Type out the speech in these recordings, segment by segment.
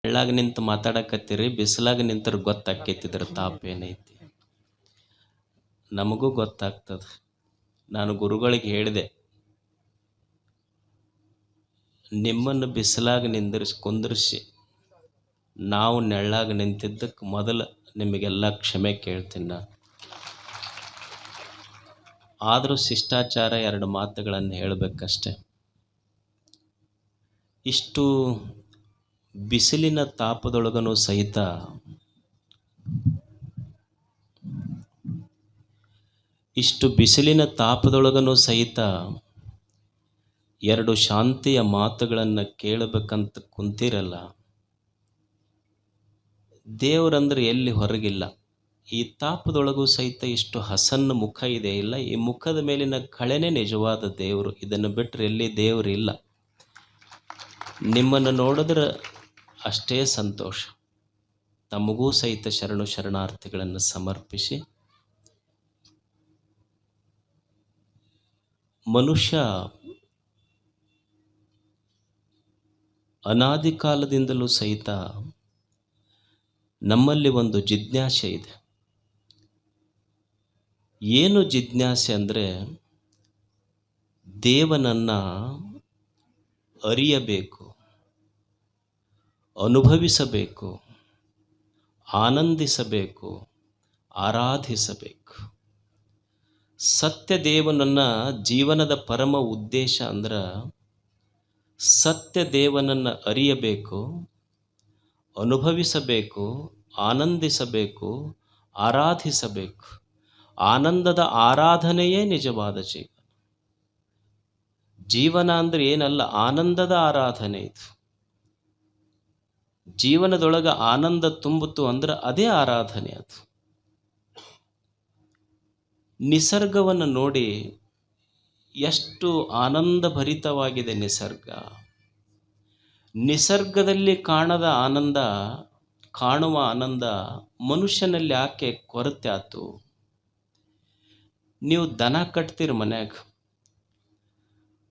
ನೆಳ್ಳಾಗ ನಿಂತು ಮಾತಾಡಕತ್ತೀರಿ, ಬಿಸಿಲಾಗ ನಿಂತರ ಗೊತ್ತಾಕೈತಿ ಇದ್ರ ತಾಪ ಏನೈತಿ. ನಮಗೂ ಗೊತ್ತಾಗ್ತದ. ನಾನು ಗುರುಗಳಿಗೆ ಹೇಳಿದೆ, ನಿಮ್ಮನ್ನು ಬಿಸಿಲಾಗ ಕುಂದಿರಿಸಿ ನಾವು ನೆಳ್ಳಾಗ ನಿಂತಿದ್ದಕ್ಕೆ ಮೊದಲು ನಿಮಗೆಲ್ಲ ಕ್ಷಮೆ ಕೇಳ್ತೀನಿ ನಾನು. ಆದರೂ ಶಿಷ್ಟಾಚಾರ 2 ಮಾತುಗಳನ್ನು ಹೇಳಬೇಕಷ್ಟೆ. ಇಷ್ಟು ಬಿಸಿಲಿನ ತಾಪದೊಳಗನೂ ಸಹಿತ ಎರಡು ಶಾಂತಿಯ ಮಾತುಗಳನ್ನು ಕೇಳಬೇಕಂತ ಕುಂತಿರಲ್ಲ. ದೇವರಂದ್ರೆ ಎಲ್ಲಿ ಹೊರಗಿಲ್ಲ. ಈ ತಾಪದೊಳಗೂ ಸಹಿತ ಇಷ್ಟು ಹಸನ್ನ ಮುಖ ಇದೆ ಇಲ್ಲ, ಈ ಮುಖದ ಮೇಲಿನ ಕಳೆನೇ ನಿಜವಾದ ದೇವರು. ಇದನ್ನು ಬಿಟ್ಟರೆ ಎಲ್ಲಿ ದೇವರಿಲ್ಲ. ನಿಮ್ಮನ್ನು ನೋಡಿದ್ರೆ ಅಷ್ಟೇ ಸಂತೋಷ. ತಮಗೂ ಸಹಿತ ಶರಣಾರ್ಥಿಗಳನ್ನು ಸಮರ್ಪಿಸಿ, ಮನುಷ್ಯ ಅನಾದಿ ಕಾಲದಿಂದಲೂ ಸಹಿತ ನಮ್ಮಲ್ಲಿ ಒಂದು ಜಿಜ್ಞಾಸೆ ಇದೆ. ಏನು ಜಿಜ್ಞಾಸೆ ಅಂದರೆ, ದೇವನನ್ನು ಅರಿಯಬೇಕು, ಅನುಭವಿಸಬೇಕು, ಆನಂದಿಸಬೇಕು, ಆರಾಧಿಸಬೇಕು. ಸತ್ಯ ದೇವನನ್ನು ಜೀವನದ ಪರಮ ಉದ್ದೇಶ ಅಂದ್ರೆ ಸತ್ಯ ದೇವನನ್ನು ಅರಿಯಬೇಕು, ಅನುಭವಿಸಬೇಕು, ಆನಂದಿಸಬೇಕು, ಆರಾಧಿಸಬೇಕು. ಆನಂದದ ಆರಾಧನೆಯೇ ನಿಜವಾದ ಜೀವನ. ಜೀವನ ಅಂದ್ರೆ ಏನಲ್ಲ, ಆನಂದದ ಆರಾಧನೆ ಇದು. ಜೀವನದೊಳಗೆ ಆನಂದ ತುಂಬಿತು ಅಂದ್ರೆ ಅದೇ ಆರಾಧನೆ. ಅದು ನಿಸರ್ಗವನ್ನು ನೋಡಿ ಎಷ್ಟು ಆನಂದಭರಿತವಾಗಿದೆ ನಿಸರ್ಗ. ನಿಸರ್ಗದಲ್ಲಿ ಕಾಣದ ಆನಂದ, ಕಾಣುವ ಆನಂದ ಮನುಷ್ಯನಲ್ಲಿ ಯಾಕೆ ಕೊರತೆ ಆತು? ನೀವು ದನ ಕಟ್ತೀರಿ ಮನ್ಯಾಗ,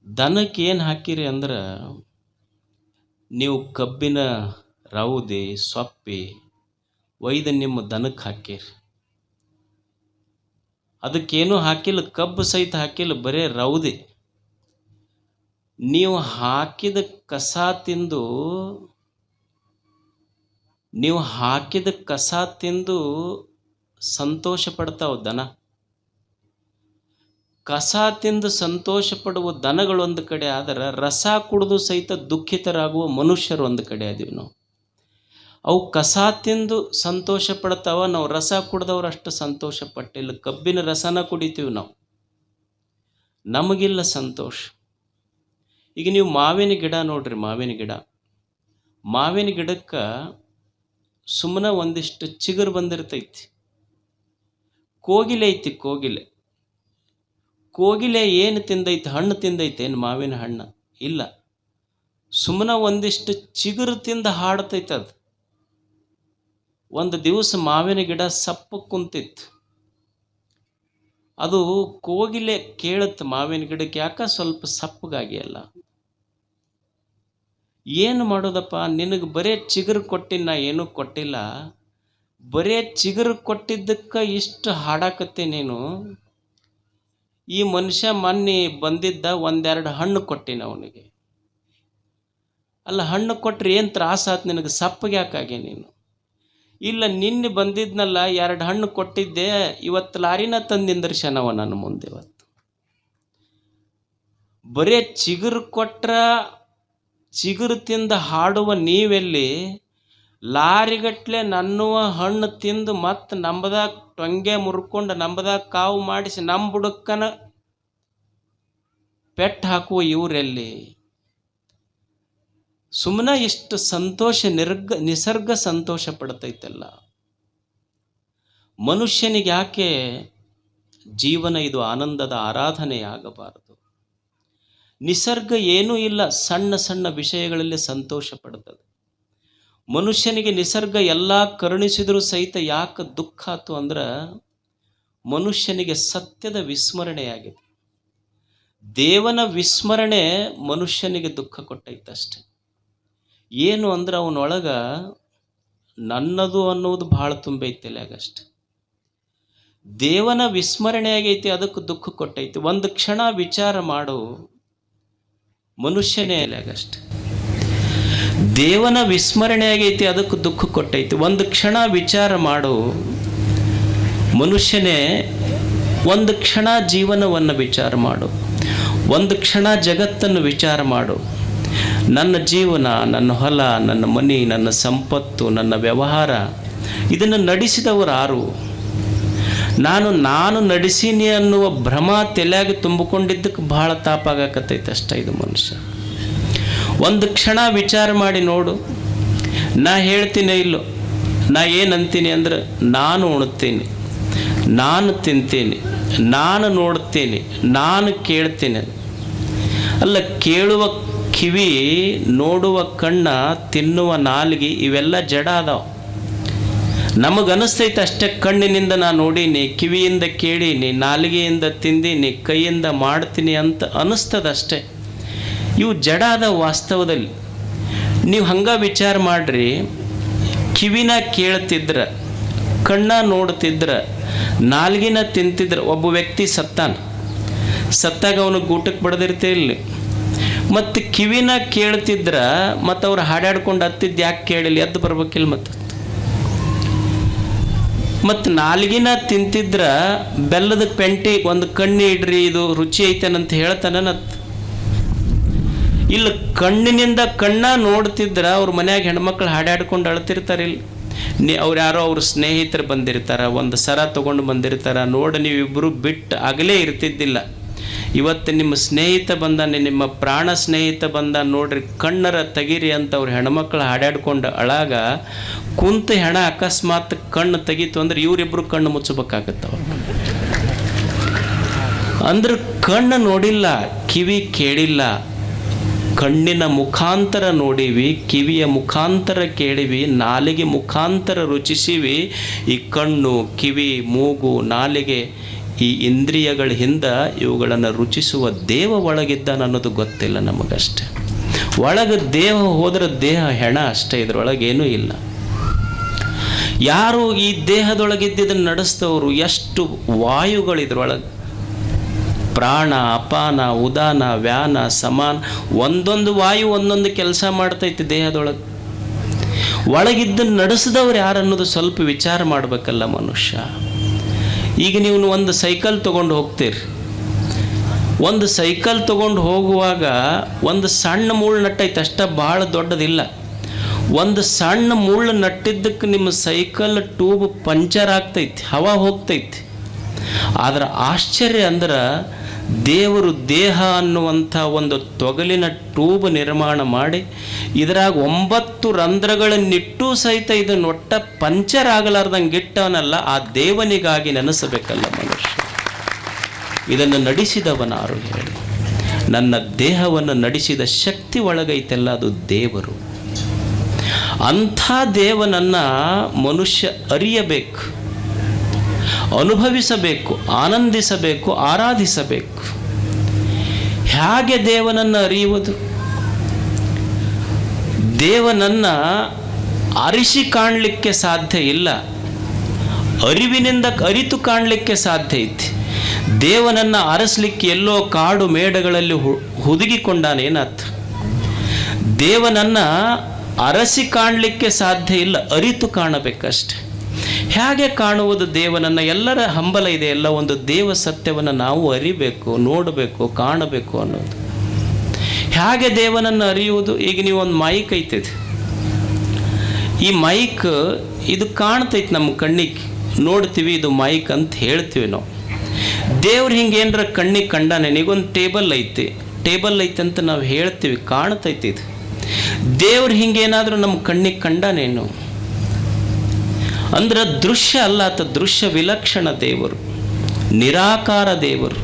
ದನಕ್ಕೆ ಏನು ಹಾಕಿರಿ ಅಂದ್ರೆ ನೀವು ಕಬ್ಬಿನ ರೌದಿ ಸೊಪ್ಪಿ ಒಯ್ದು ನಿಮ್ಮ ದನಕ್ಕೆ ಹಾಕಿರಿ. ಅದಕ್ಕೇನು ಹಾಕಿಲ್ಲ, ಕಬ್ಬು ಸಹಿತ ಹಾಕಿಲ್ಲ, ಬರೇ ರೌದಿ. ನೀವು ಹಾಕಿದ ಕಸ ತಿಂದು ಸಂತೋಷ ಪಡ್ತಾವ ದನ. ಕಸ ತಿಂದು ಸಂತೋಷ ಪಡುವ ದನಗಳು ಒಂದು ಕಡೆ ಆದರೆ, ರಸ ಕುಡಿದು ಸಹಿತ ದುಃಖಿತರಾಗುವ ಮನುಷ್ಯರು ಒಂದು ಕಡೆ ಅದೀವಿ ನಾವು. ಅವು ಕಸ ತಿಂದು ಸಂತೋಷ ಪಡ್ತಾವ, ನಾವು ರಸ ಕುಡ್ದವ್ರು ಅಷ್ಟು ಸಂತೋಷ ಪಟ್ಟಿಲ್ಲ. ಕಬ್ಬಿನ ರಸನ ಕುಡಿತೀವಿ ನಾವು, ನಮಗಿಲ್ಲ ಸಂತೋಷ. ಈಗ ನೀವು ಮಾವಿನ ಗಿಡ ನೋಡ್ರಿ, ಮಾವಿನ ಗಿಡಕ್ಕೆ ಸುಮ್ಮನೆ ಒಂದಿಷ್ಟು ಚಿಗುರು ಬಂದಿರ್ತೈತಿ. ಕೋಗಿಲೆ ಐತಿ, ಕೋಗಿಲೆ ಏನು ತಿಂದೈತಿ? ಹಣ್ಣು ತಿಂದೈತೆ ಏನು? ಮಾವಿನ ಹಣ್ಣು ಇಲ್ಲ, ಸುಮ್ಮನೆ ಒಂದಿಷ್ಟು ಚಿಗುರು ತಿಂದು ಹಾಡ್ತೈತೆ. ಅದು ಒಂದು ದಿವಸ ಮಾವಿನ ಗಿಡ ಸಪ್ಪು ಕುಂತಿತ್ತು. ಅದು ಕೋಗಿಲೆ ಕೇಳುತ್ತೆ ಮಾವಿನ ಗಿಡಕ್ಕೆ, ಯಾಕ ಸ್ವಲ್ಪ ಸಪ್ಪಗಾಗಿಯಲ್ಲ, ಏನು ಮಾಡೋದಪ್ಪ, ನಿನಗೆ ಬರೇ ಚಿಗುರು ಕೊಟ್ಟಿನ, ನಾ ಏನೂ ಕೊಟ್ಟಿಲ್ಲ, ಬರೇ ಚಿಗುರು ಕೊಟ್ಟಿದ್ದಕ್ಕೆ ಇಷ್ಟು ಹಾಡಾಕತ್ತೆ ನೀನು. ಈ ಮನುಷ್ಯ ಮೊನ್ನೆ ಬಂದಿದ್ದ, 1-2 ಹಣ್ಣು ಕೊಟ್ಟಿನ ಅವನಿಗೆ. ಅಲ್ಲ, ಹಣ್ಣು ಕೊಟ್ಟರೆ ಏನು ತ್ರಾಸಾತ್ ನಿನಗೆ? ಸಪ್ಪಗೆ ಯಾಕಾಗೆ ನೀನು? ಇಲ್ಲ, ನಿನ್ನೆ ಬಂದಿದ್ನಲ್ಲ, 2 ಹಣ್ಣು ಕೊಟ್ಟಿದ್ದೆ, ಇವತ್ತು ಲಾರಿನ ತಂದಿಂದರ್ಶನವ ನನ್ನ ಮುಂದೆ. ಇವತ್ತು ಬರೇ ಚಿಗುರು ಕೊಟ್ರ ಚಿಗುರು ತಿಂದು ಹಾಡುವ ನೀವೆಲ್ಲಿ, ಲಾರಿಗಟ್ಲೆ ನನ್ನುವ ಹಣ್ಣು ತಿಂದು ಮತ್ತೆ ನಂಬದಾಗ ಟೊಂಗೆ ಮುರ್ಕೊಂಡು ನಂಬದಾಗ ಕಾವು ಮಾಡಿಸಿ ನಮ್ಮ ಬುಡಕ್ಕನ ಪೆಟ್ಟು ಹಾಕುವ ಇವರೆಲ್ಲಿ? ಸುಮ್ಮನೆ ಇಷ್ಟು ಸಂತೋಷ ನಿಸರ್ಗ ಸಂತೋಷ ಪಡ್ತೈತಲ್ಲ. ಮನುಷ್ಯನಿಗೆ ಯಾಕೆ ಜೀವನ ಇದು ಆನಂದದ ಆರಾಧನೆಯಾಗಬಾರದು? ನಿಸರ್ಗ ಏನೂ ಇಲ್ಲ, ಸಣ್ಣ ಸಣ್ಣ ವಿಷಯಗಳಲ್ಲಿ ಸಂತೋಷ ಪಡ್ತದೆ. ಮನುಷ್ಯನಿಗೆ ನಿಸರ್ಗ ಎಲ್ಲ ಕರುಣಿಸಿದರೂ ಸಹಿತ ಯಾಕೆ ದುಃಖ ಆಯ್ತು ಅಂದ್ರೆ, ಮನುಷ್ಯನಿಗೆ ಸತ್ಯದ ವಿಸ್ಮರಣೆಯಾಗಿದೆ. ದೇವನ ವಿಸ್ಮರಣೆ ಮನುಷ್ಯನಿಗೆ ದುಃಖ ಕೊಟ್ಟೈತಷ್ಟೆ. ಏನು ಅಂದ್ರೆ ಅವನೊಳಗೆ ನನ್ನದು ಅನ್ನೋದು ಭಾಳ ತುಂಬೈತಿ ಅಷ್ಟೆ. ದೇವನ ವಿಸ್ಮರಣೆ ಆಗೈತಿ, ಅದಕ್ಕೆ ದುಃಖ ಕೊಟ್ಟೈತಿ. ಒಂದು ಕ್ಷಣ ವಿಚಾರ ಮಾಡು, ಮನುಷ್ಯನೇ ಅಷ್ಟೆ. ದೇವನ ವಿಸ್ಮರಣೆ ಆಗೈತಿ, ಅದಕ್ಕೆ ದುಃಖ ಕೊಟ್ಟೈತಿ. ಒಂದು ಕ್ಷಣ ವಿಚಾರ ಮಾಡು, ಮನುಷ್ಯನೇ. ಒಂದು ಕ್ಷಣ ಜೀವನವನ್ನು ವಿಚಾರ ಮಾಡು, ಒಂದು ಕ್ಷಣ ಜಗತ್ತನ್ನು ವಿಚಾರ ಮಾಡು. ನನ್ನ ಜೀವನ, ನನ್ನ ಹೊಲ, ನನ್ನ ಮನೆ, ನನ್ನ ಸಂಪತ್ತು, ನನ್ನ ವ್ಯವಹಾರ, ಇದನ್ನು ನಡೆಸಿದವರು ಯಾರು? ನಾನು ನಡೆಸೀನಿ ಅನ್ನುವ ಭ್ರಮ ತಲೆಯಾಗಿ ತುಂಬಿಕೊಂಡಿದ್ದಕ್ಕೆ ಭಾಳ ತಾಪಾಗಕತ್ತೈತೆ ಅಷ್ಟೇ ಇದು ಮನುಷ್ಯ. ಒಂದು ಕ್ಷಣ ವಿಚಾರ ಮಾಡಿ ನೋಡು. ನಾ ಹೇಳ್ತೀನಿ ಇಲ್ಲೋ, ನಾ ಏನಂತೀನಿ ಅಂದ್ರೆ, ನಾನು ಉಣ್ತೀನಿ, ನಾನು ತಿಂತೀನಿ, ನಾನು ನೋಡ್ತೀನಿ, ನಾನು ಕೇಳ್ತೀನಿ. ಅಲ್ಲ, ಕೇಳುವ ಕಿವಿ, ನೋಡುವ ಕಣ್ಣ, ತಿನ್ನುವ ನಾಲಿಗೆ, ಇವೆಲ್ಲ ಜಡ ಅದಾವ. ನಮಗನಿಸ್ತೈತೆ ಅಷ್ಟೇ. ಕಣ್ಣಿನಿಂದ ನಾನು ನೋಡೀನಿ, ಕಿವಿಯಿಂದ ಕೇಳೀನಿ, ನಾಲಿಗೆಯಿಂದ ತಿಂದೀನಿ, ಕೈಯಿಂದ ಮಾಡ್ತೀನಿ ಅಂತ ಅನ್ನಿಸ್ತದಷ್ಟೇ. ಇವು ಜಡ ಅದಾವ ವಾಸ್ತವದಲ್ಲಿ. ನೀವು ಹಂಗೆ ವಿಚಾರ ಮಾಡಿರಿ. ಕಿವಿನ ಕೇಳ್ತಿದ್ರೆ, ಕಣ್ಣ ನೋಡ್ತಿದ್ರೆ, ನಾಲ್ಗಿನ ತಿಂತಿದ್ರೆ, ಒಬ್ಬ ವ್ಯಕ್ತಿ ಸತ್ತಾಗ ಅವನು ಗೂಟಕ್ಕೆ ಬಡ್ದಿರ್ತೇ ಇಲ್ಲಿ. ಮತ್ತು ಕಿವಿನ ಕೇಳ್ತಿದ್ರೆ, ಮತ್ತು ಅವ್ರು ಹಾಡಾಡ್ಕೊಂಡು ಹತ್ತಿದ್ದು ಯಾಕೆ ಕೇಳಿಲ್ಲ, ಎದ್ದು ಬರ್ಬೇಕಿಲ್ಲ. ಮತ್ತು ನಾಲ್ಗಿನ ತಿಂತಿದ್ರ ಬೆಲ್ಲದ ಪೆಂಟಿ ಒಂದು ಕಣ್ಣಿ ಇಡ್ರಿ, ಇದು ರುಚಿ ಐತೇನಂತ ಹೇಳ್ತಾನತ್. ಇಲ್ಲ, ಕಣ್ಣಿನಿಂದ ಕಣ್ಣ ನೋಡ್ತಿದ್ರ ಅವ್ರ ಮನ್ಯಾಗ ಹೆಣ್ಮಕ್ಳು ಹಾಡಾಡ್ಕೊಂಡು ಅಳ್ತಿರ್ತಾರಿಲ್ಲ. ಅವ್ರು ಯಾರೋ ಅವ್ರ ಸ್ನೇಹಿತರು ಬಂದಿರ್ತಾರ, ಒಂದು ಸರ ತೊಗೊಂಡು ಬಂದಿರ್ತಾರ. ನೋಡಿ, ನೀವಿಬ್ಬರು ಬಿಟ್ಟು ಆಗಲೇ ಇರ್ತಿದ್ದಿಲ್ಲ. ಇವತ್ತು ನಿಮ್ಮ ಸ್ನೇಹಿತ ಬಂದಾನೆ, ನಿಮ್ಮ ಪ್ರಾಣ ಸ್ನೇಹಿತ ಬಂದ, ನೋಡ್ರಿ ಕಣ್ಣರ ತೆಗೀರಿ ಅಂತ ಅವ್ರು ಹೆಣ್ಮಕ್ಳು ಹಾಡಾಡ್ಕೊಂಡು ಅಳಾಗ ಕುಂತ ಹೆಣ ಅಕಸ್ಮಾತ್ ಕಣ್ಣು ತೆಗೀತು ಅಂದ್ರೆ ಇವರಿಬ್ಬರು ಕಣ್ಣು ಮುಚ್ಚಬೇಕಾಗತ್ತವ. ಅಂದ್ರೆ ಕಣ್ಣು ನೋಡಿಲ್ಲ, ಕಿವಿ ಕೇಳಿಲ್ಲ. ಕಣ್ಣಿನ ಮುಖಾಂತರ ನೋಡಿವಿ, ಕಿವಿಯ ಮುಖಾಂತರ ಕೇಳಿವಿ, ನಾಲಿಗೆ ಮುಖಾಂತರ ರುಚಿಸಿವಿ. ಈ ಕಣ್ಣು, ಕಿವಿ, ಮೂಗು, ನಾಲಿಗೆ, ಈ ಇಂದ್ರಿಯಗಳ ಹಿಂದೆ ಇವುಗಳನ್ನು ರುಚಿಸುವ ದೇವ ಒಳಗಿದ್ದಾನ ಅನ್ನೋದು ಗೊತ್ತಿಲ್ಲ ನಮಗಷ್ಟೆ. ಒಳಗೆ ದೇಹ ಹೋದ್ರೆ ದೇಹ ಹೆಣ ಅಷ್ಟೇ, ಇದರೊಳಗೇನೂ ಇಲ್ಲ. ಯಾರು ಈ ದೇಹದೊಳಗಿದ್ದನ್ನು ನಡೆಸ್ತವರು? ಎಷ್ಟು ವಾಯುಗಳು ಇದ್ರೊಳಗೆ, ಪ್ರಾಣ, ಅಪಾನ, ಉದಾನ, ವ್ಯಾನ, ಸಮಾನ, ಒಂದೊಂದು ವಾಯು ಒಂದೊಂದು ಕೆಲಸ ಮಾಡ್ತೈತಿ ದೇಹದೊಳಗೆ. ಒಳಗಿದ್ದನ್ನು ನಡೆಸಿದವ್ರು ಯಾರು ಅನ್ನೋದು ಸ್ವಲ್ಪ ವಿಚಾರ ಮಾಡಬೇಕಲ್ಲ ಮನುಷ್ಯ. ಈಗ ನೀವು ಒಂದು ಸೈಕಲ್ ತೊಗೊಂಡು ಹೋಗ್ತೀರಿ. ಒಂದು ಸೈಕಲ್ ತೊಗೊಂಡು ಹೋಗುವಾಗ ಒಂದು ಸಣ್ಣ ಮುಳ್ಳು ನಟ್ಟೈತೆ ಅಷ್ಟೇ, ಭಾಳ ದೊಡ್ಡದಿಲ್ಲ. ಒಂದು ಸಣ್ಣ ಮುಳ್ಳು ನಟ್ಟಿದ್ದಕ್ಕೆ ನಿಮ್ಮ ಸೈಕಲ್ ಟ್ಯೂಬ್ ಪಂಚರ್ ಆಗ್ತೈತಿ, ಹವಾ ಹೋಗ್ತೈತಿ. ಆದ್ರೆ ಆಶ್ಚರ್ಯ ಅಂದ್ರೆ, ದೇವರು ದೇಹ ಅನ್ನುವಂಥ ಒಂದು ತೊಗಲಿನ ಟ್ಯೂಬ್ ನಿರ್ಮಾಣ ಮಾಡಿ ಇದರಾಗ 9 ರಂಧ್ರಗಳನ್ನಿಟ್ಟು ಸಹಿತ ಇದನ್ನು ಒಟ್ಟ ಪಂಚರ್ ಆಗಲಾರ್ದಂಗೆ ಇಟ್ಟವನಲ್ಲ. ಆ ದೇವನಿಗಾಗಿ ನೆನೆಸಬೇಕಲ್ಲ ಮನುಷ್ಯ. ಇದನ್ನು ನಡೆಸಿದವನಾರು ಹೇಳಿ. ನನ್ನ ದೇಹವನ್ನು ನಡೆಸಿದ ಶಕ್ತಿ ಒಳಗೈತೆಲ್ಲ, ಅದು ದೇವರು. ಅಂಥ ದೇವನನ್ನು ಮನುಷ್ಯ ಅರಿಯಬೇಕು, ಅನುಭವಿಸಬೇಕು, ಆನಂದಿಸಬೇಕು, ಆರಾಧಿಸಬೇಕು. ಹೇಗೆ ದೇವನನ್ನು ಅರಿಯುವುದು? ದೇವನನ್ನು ಅರಿಸಿ ಕಾಣಲಿಕ್ಕೆ ಸಾಧ್ಯ ಇಲ್ಲ, ಅರಿವಿನಿಂದ ಅರಿತು ಕಾಣಲಿಕ್ಕೆ ಸಾಧ್ಯ ಐತಿ. ದೇವನನ್ನು ಅರಸಲಿಕ್ಕೆ ಎಲ್ಲೋ ಕಾಡು ಮೇಡಗಳಲ್ಲಿ ಹುದುಗಿಕೊಂಡಾನೇನಾತು. ದೇವನನ್ನು ಅರಸಿ ಕಾಣಲಿಕ್ಕೆ ಸಾಧ್ಯ ಇಲ್ಲ, ಅರಿತು ಕಾಣಬೇಕಷ್ಟೆ. ಹೇಗೆ ಕಾಣುವುದು ದೇವನನ್ನು? ಎಲ್ಲರ ಹಂಬಲ ಇದೆ, ಎಲ್ಲ ಒಂದು ದೇವ ಸತ್ಯವನ್ನು ನಾವು ಅರಿಬೇಕು, ನೋಡಬೇಕು, ಕಾಣಬೇಕು ಅನ್ನೋದು. ಹೇಗೆ ದೇವನನ್ನು ಅರಿಯುವುದು? ಈಗ ನೀವು ಒಂದು ಮೈಕ್ ಐತಿದೆ, ಈ ಮೈಕ್ ಇದು ಕಾಣ್ತೈತಿ ನಮ್ಮ ಕಣ್ಣಿಗೆ, ನೋಡ್ತೀವಿ ಇದು ಮೈಕ್ ಅಂತ ಹೇಳ್ತೀವಿ ನಾವು. ದೇವ್ರು ಹಿಂಗೇನರ ಕಣ್ಣಿಗೆ ಕಂಡಾನೆ. ಈಗೊಂದು ಟೇಬಲ್ ಐತಿ ಅಂತ ನಾವು ಹೇಳ್ತೀವಿ, ಕಾಣ್ತೈತಿ ಇದು. ದೇವ್ರು ಹಿಂಗೇನಾದರೂ ನಮ್ಮ ಕಣ್ಣಿಗೆ ಕಂಡಾನೇನು ಅಂದ್ರೆ ದೃಶ್ಯ ಅಲ್ಲ, ಆತ ದೃಶ್ಯ ವಿಲಕ್ಷಣ ದೇವರು, ನಿರಾಕಾರ ದೇವರು.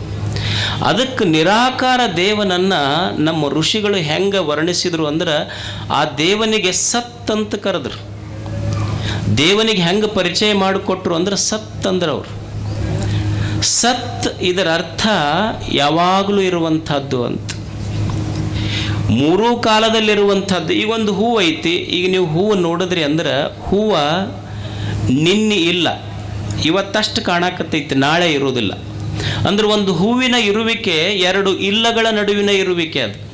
ಅದಕ್ಕೆ ನಿರಾಕಾರ ದೇವನನ್ನು ನಮ್ಮ ಋಷಿಗಳು ಹೆಂಗೆ ವರ್ಣಿಸಿದ್ರು ಅಂದ್ರೆ, ಆ ದೇವನಿಗೆ ಸತ್ ಅಂತ ಕರೆದ್ರು. ದೇವನಿಗೆ ಹೆಂಗೆ ಪರಿಚಯ ಮಾಡಿಕೊಟ್ರು ಅಂದ್ರೆ ಸತ್ ಅಂದ್ರೆ ಅವರು. ಸತ್ ಇದರ ಅರ್ಥ ಯಾವಾಗಲೂ ಇರುವಂಥದ್ದು ಅಂತ. ಮೂರೂ ಕಾಲದಲ್ಲಿರುವಂಥದ್ದು. ಈಗ ಒಂದು ಹೂವು ಐತಿ, ಈಗ ನೀವು ಹೂವು ನೋಡಿದ್ರಿ ಅಂದ್ರೆ ಹೂವು ನಿನ್ನೆ ಇಲ್ಲ, ಇವತ್ತಷ್ಟು ಕಾಣಕತ್ತೈತಿ, ನಾಳೆ ಇರೋದಿಲ್ಲ. ಅಂದ್ರೆ ಒಂದು ಹೂವಿನ ಇರುವಿಕೆ ಎರಡು ಇಲ್ಲಗಳ ನಡುವಿನ ಇರುವಿಕೆ. ಅದು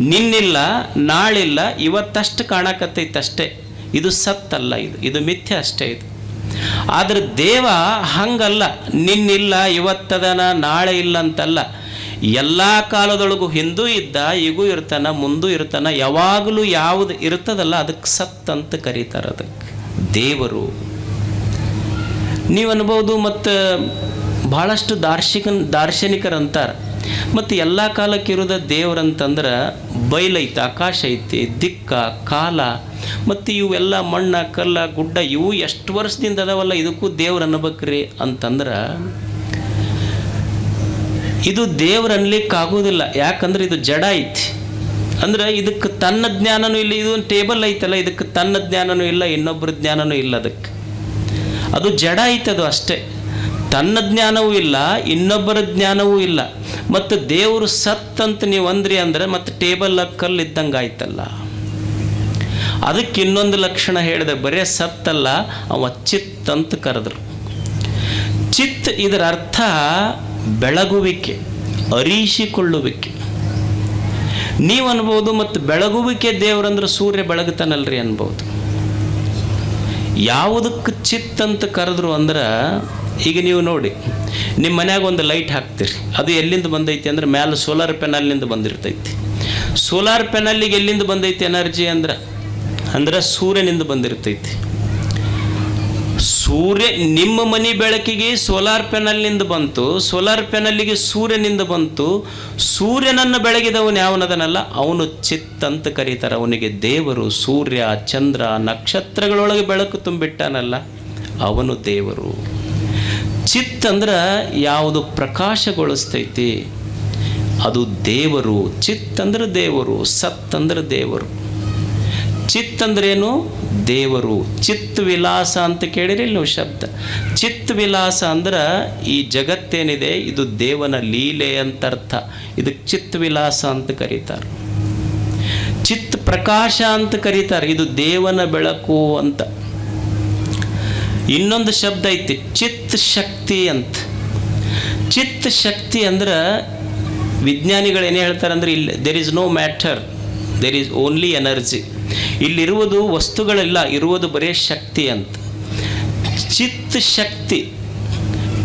ನಿನ್ನಿಲ್ಲ, ನಾಳಿಲ್ಲ, ಇವತ್ತಷ್ಟು ಕಾಣಕತ್ತೈತಿ ಅಷ್ಟೇ. ಇದು ಸತ್ತಲ್ಲ, ಇದು ಮಿಥ್ಯೆ ಅಷ್ಟೇ. ಇದು ಆದರೆ ದೇವ ಹಂಗಲ್ಲ, ನಿನ್ನಿಲ್ಲ ಇವತ್ತದನ ನಾಳೆ ಇಲ್ಲ ಅಂತಲ್ಲ. ಎಲ್ಲ ಕಾಲದೊಳಗೂ ಹಿಂದೂ ಇದ್ದ, ಈಗೂ ಇರ್ತಾನ, ಮುಂದೂ ಇರ್ತಾನ. ಯಾವಾಗಲೂ ಯಾವುದು ಇರ್ತದಲ್ಲ ಅದಕ್ಕೆ ಸತ್ ಅಂತ ಕರೀತಾರೆ. ಅದಕ್ಕೆ ದೇವರು ನೀವು ಅನ್ಬೋದು. ಮತ್ತು ಭಾಳಷ್ಟು ದಾರ್ಶನಿಕರಂತಾರೆ ಮತ್ತು ಎಲ್ಲ ಕಾಲಕ್ಕೆ ಇರೋದ ದೇವ್ರಂತಂದ್ರೆ ಬಯಲೈತಿ, ಆಕಾಶ ಐತಿ, ದಿಕ್ಕ, ಕಾಲ ಮತ್ತು ಇವೆಲ್ಲ ಮಣ್ಣ, ಕಲ್ಲ, ಗುಡ್ಡ ಇವು ಎಷ್ಟು ವರ್ಷದಿಂದ ಅದಾವಲ್ಲ, ಇದಕ್ಕೂ ದೇವ್ರು ಅನ್ನಬೇಕ್ರಿ ಅಂತಂದ್ರೆ ಇದು ದೇವ್ರು ಅನ್ಲಿಕ್ಕಾಗೋದಿಲ್ಲ. ಯಾಕಂದ್ರೆ ಇದು ಜಡ ಐತಿ. ಅಂದ್ರೆ ಇದಕ್ಕೆ ತನ್ನ ಜ್ಞಾನನೂ ಇಲ್ಲ. ಇದು ಒಂದು ಟೇಬಲ್ ಐತಲ್ಲ, ಇದಕ್ಕೆ ತನ್ನ ಜ್ಞಾನನೂ ಇಲ್ಲ, ಇನ್ನೊಬ್ಬರ ಜ್ಞಾನನೂ ಇಲ್ಲ. ಅದಕ್ಕೆ ಅದು ಜಡ ಐತೆ, ಅದು ಅಷ್ಟೇ. ತನ್ನ ಜ್ಞಾನವೂ ಇಲ್ಲ, ಇನ್ನೊಬ್ಬರ ಜ್ಞಾನವೂ ಇಲ್ಲ. ಮತ್ತು ದೇವರು ಸತ್ ಅಂತ ನೀವು ಅಂದ್ರಿ ಅಂದ್ರೆ ಮತ್ತೆ ಟೇಬಲ್ ಕಲ್ಲು ಇದ್ದಂಗೆ ಆಯ್ತಲ್ಲ. ಅದಕ್ಕೆ ಇನ್ನೊಂದು ಲಕ್ಷಣ ಹೇಳಿದೆ, ಬರೇ ಸತ್ತಲ್ಲ, ಅವ ಚಿತ್ ಅಂತ ಕರೆದ್ರು. ಚಿತ್ ಇದರ ಅರ್ಥ ಬೆಳಗುವಿಕೆ, ಅರಿಸಿಕೊಳ್ಳುವಿಕೆ. ನೀವು ಅನ್ಬೋದು ಮತ್ತು ಬೆಳಗುವಿಕೆ ದೇವರಂದ್ರೆ ಸೂರ್ಯ ಬೆಳಗುತ್ತಾನಲ್ರಿ ಅನ್ಬೋದು. ಯಾವುದಕ್ಕೆ ಚಿತ್ ಅಂತ ಕರೆದ್ರು ಅಂದ್ರೆ, ಈಗ ನೀವು ನೋಡಿ ನಿಮ್ಮ ಮನ್ಯಾಗ ಒಂದು ಲೈಟ್ ಹಾಕ್ತೀರಿ, ಅದು ಎಲ್ಲಿಂದ ಬಂದೈತಿ ಅಂದ್ರೆ ಮ್ಯಾಲೆ ಸೋಲಾರ್ ಪ್ಯಾನಲ್ನಿಂದ ಬಂದಿರ್ತೈತಿ. ಸೋಲಾರ್ ಪ್ಯಾನಲ್ಲಿಗೆ ಎಲ್ಲಿಂದ ಬಂದೈತಿ ಎನರ್ಜಿ ಅಂದ್ರೆ ಸೂರ್ಯನಿಂದ ಬಂದಿರ್ತೈತಿ. ಸೂರ್ಯ ನಿಮ್ಮ ಮನೆ ಬೆಳಕಿಗೆ ಸೋಲಾರ್ ಪ್ಯಾನಲ್ನಿಂದ ಬಂತು, ಸೋಲಾರ್ ಪ್ಯಾನಲ್ಲಿಗೆ ಸೂರ್ಯನಿಂದ ಬಂತು. ಸೂರ್ಯನನ್ನು ಬೆಳಗಿದವನು ಯಾವನದನಲ್ಲ ಅವನು ಚಿತ್ ಅಂತ ಕರೀತಾರೆ. ಅವನಿಗೆ ದೇವರು. ಸೂರ್ಯ, ಚಂದ್ರ, ನಕ್ಷತ್ರಗಳೊಳಗೆ ಬೆಳಕು ತುಂಬಿಟ್ಟಾನಲ್ಲ ಅವನು ದೇವರು. ಚಿತ್ ಅಂದ್ರೆ ಯಾವುದು ಪ್ರಕಾಶಗೊಳಿಸ್ತೈತಿ ಅದು ದೇವರು. ಚಿತ್ ಅಂದ್ರೆ ದೇವರು, ಸತ್ ಅಂದ್ರೆ ದೇವರು. ಚಿತ್ ಅಂದ್ರೇನು? ದೇವರು. ಚಿತ್ ವಿಲಾಸ ಅಂತ ಕೇಳಿರಿ ನೀವು ಶಬ್ದ. ಚಿತ್ ವಿಲಾಸ ಅಂದ್ರೆ ಈ ಜಗತ್ತೇನಿದೆ ಇದು ದೇವನ ಲೀಲೆ ಅಂತ ಅರ್ಥ. ಇದಕ್ಕೆ ಚಿತ್ ವಿಲಾಸ ಅಂತ ಕರೀತಾರೆ. ಚಿತ್ ಪ್ರಕಾಶ ಅಂತ ಕರೀತಾರೆ. ಇದು ದೇವನ ಬೆಳಕು ಅಂತ. ಇನ್ನೊಂದು ಶಬ್ದ ಐತಿ ಚಿತ್ ಶಕ್ತಿ ಅಂತ. ಚಿತ್ ಶಕ್ತಿ ಅಂದ್ರೆ ವಿಜ್ಞಾನಿಗಳು ಏನು ಹೇಳ್ತಾರೆ ಅಂದ್ರೆ, ಇಲ್ಲಿ there is no matter, there is only energy. ಇಲ್ಲಿರುವುದು ವಸ್ತುಗಳೆಲ್ಲ, ಇರುವುದು ಬರೇ ಶಕ್ತಿ ಅಂತ. ಚಿತ್ ಶಕ್ತಿ.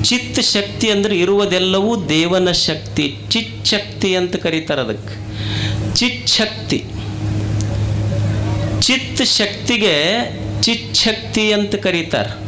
ಚಿತ್ ಶಕ್ತಿ ಅಂದ್ರೆ ಇರುವುದೆಲ್ಲವೂ ದೇವನ ಶಕ್ತಿ. ಚಿತ್ ಶಕ್ತಿ ಅಂತ ಕರೀತಾರೆ ಅದಕ್ಕೆ. ಚಿತ್ ಶಕ್ತಿ. ಚಿತ್ ಶಕ್ತಿಗೆ ಚಿತ್ ಶಕ್ತಿ ಅಂತ ಕರೀತಾರೆ.